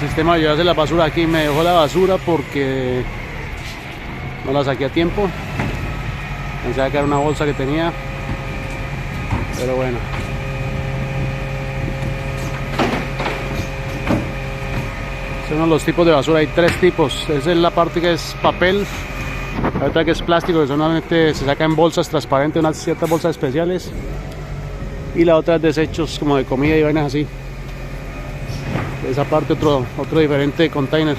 sistema de llevarse la basura aquí. Me dejó la basura porque no la saqué a tiempo. Pensaba que era una bolsa que tenía, pero bueno. Son uno de los tipos de basura. Hay tres tipos. Esa es la parte que es papel, la otra que es plástico, que solamente se saca en bolsas transparentes, unas ciertas bolsas especiales, y la otra es desechos como de comida y vainas así. Esa parte otro diferente container.